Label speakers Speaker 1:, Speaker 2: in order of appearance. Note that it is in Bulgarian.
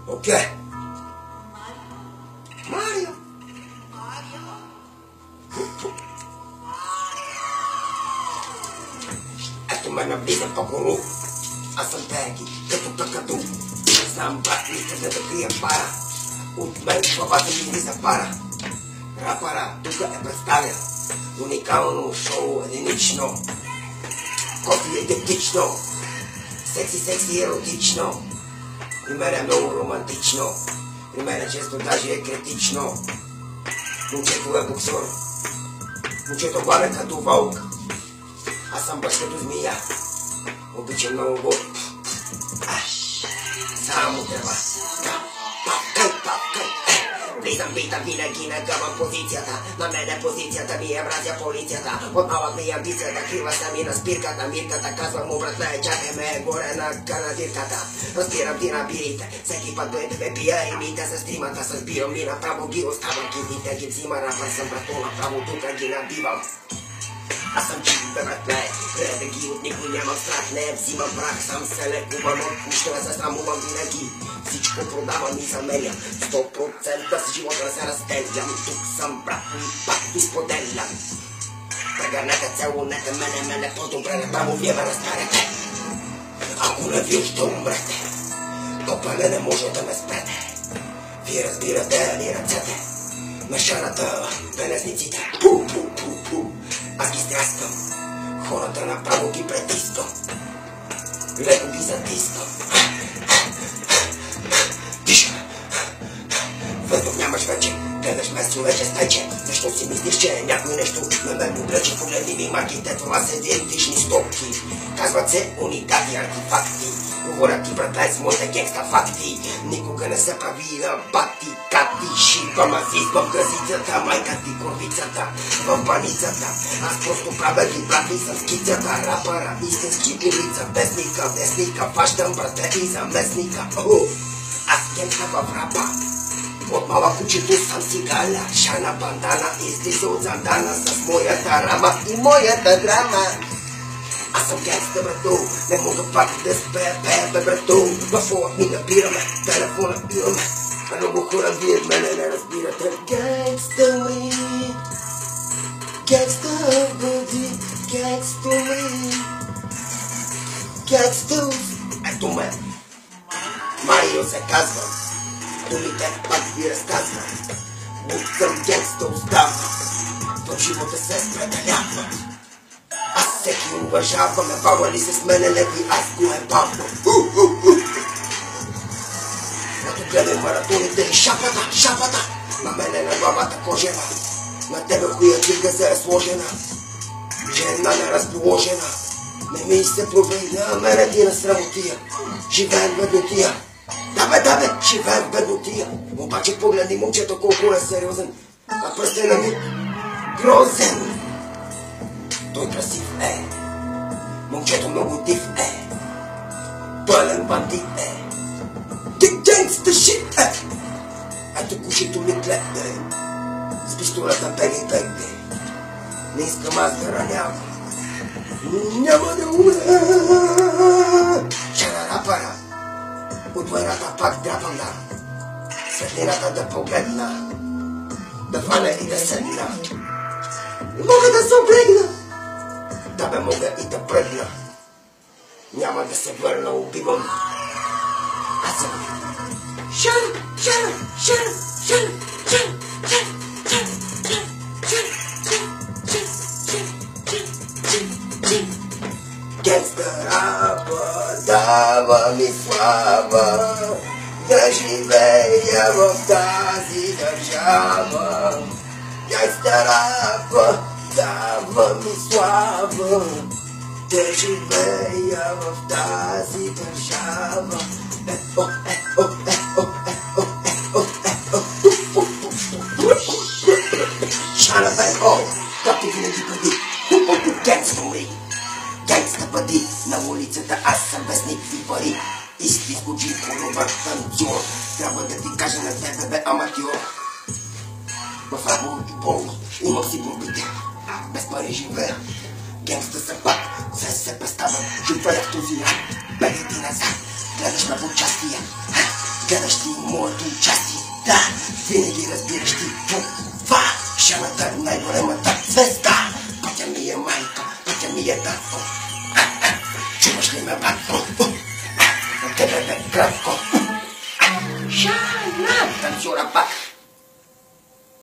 Speaker 1: Ok? Mario! Ето ме навлиза по-гору. Аз съм Пеги, като какаду. Не знам, брат, ми къде да крия пара. От мен главата ми излиза пара. Рапара, тук е представя. Уникално шоу, единично. Кофи е гептично. Секси, еротично. При мен е много романтично. При мен често даже е критично. Момчето е боксер. Момчето гладен като вълк. Аз съм баш като змия. Обичам много год. Само трева. Папкай. Влизам бита винаги нагъвам позицията. На мене позицията ми е мразя полицията. От малък ми амбицията, крива съм и на спирката. Мирката казвам му братле, чакай ме горе на канадирката. Разбирам ти набирите, всеки път дойде ме пия римите с стримата. С биом и направо ги оставам, китите ги взима. Рапър съм брато, направо тук ги набивам. Аз съм чип, бе братле, гледа ги от никой нямам страх. Не взимам брак, сам се лекувам от нищо не се срамувам винаги. Всичко продавам и замерям, 100% с живота не се разделям. Тук съм брат и пак ви споделям. Прегърнете, целунете мене по-добре направо вие ме разтарете. Ако не вие ще умрете, копане не може да ме спрете. Вие разбирате ли ръцете, мешаната, белезниците, пу. Аз ги стряскам, хората направо ги притискам, леко ги затискам. Въздух нямаш вече, гледаш место вече стече. Защо си мислиш, че някой нещо на мен облече? Погледни ми марките, това са идентични стопки. Казват се уникатни артефакти. Говорят ти, братле, с моите генгста факти. Никога не се прави на бати, кати, шипам, аз избам газицата. Майка ти корвицата, в баницата. Аз просто правя ги брати с скицата. Рапъра, истински улица, песника, десника. Фащам брате и заместника. Аз генгста в рапа. От малък кучето съм цигаля, шана бандана, излиза от зандана с моята рама и моята драма. Аз съм гангста, брато, не мога пак да спея, бе, брато. В фолът ми набираме, телефона имаме. Много хора вие мене не разбирате. Гангста ми, гангста бъди, гангста ми, гангста. Ето ме, Марио се казва. Думите пак ви разказвам. От съм генгста оставам. В живота се спределявам. Аз всеки уважавам. Баба ли се с мене леви, аз го ебавам. Като гледай маратоните и шапата. На мене на главата кожена. На тебе хуя ти газа е сложена. Жена неразположена. Не ми се пробей на мене ти на срамотия. Живеем беднотия. Да бе, живеем в беднотия. Обаче погледни момчето колко е сериозен. А пръстена ми грозен. Той красив е. Момчето много див е. Пълен бандит е. Ти генгста шит е. Ето кучето ми клепне. С пистолета беги. Не искам аз да ранявам. Няма да умре. Чара рапара. От войната пак драпам на светлината да погледна, да фана и да седна. Мога да се облегна, да бе мога и да пръгна. Няма да се върна, убивам. Аз съм генгста рапа, дава ми слава, да живея в тази държава. Генгста рапа, дава ми слава, да живея в тази държава. Шана бе, както винаги преди, генгста умри. Генгста бъди, на улицата аз съм без никакви пари. Истинско джипо, добър танцор. Трябва да ти кажа на тебе, бе, аматьор. В работа и болно, имам си борбите. Без пари живея, генгста съм пак. се представям, живея в този рай. Беги ти назад, гледаш ме в участие. Chiar știi modul ce-asti, da, vine răzbire, știi, va, și ana ta, n-ai voră, mă, da, vezi, da, poate mie maica, poate mie tată, ce mă știi, mă, bat, că de grabco, și-a, n-am, tanțiura, pac,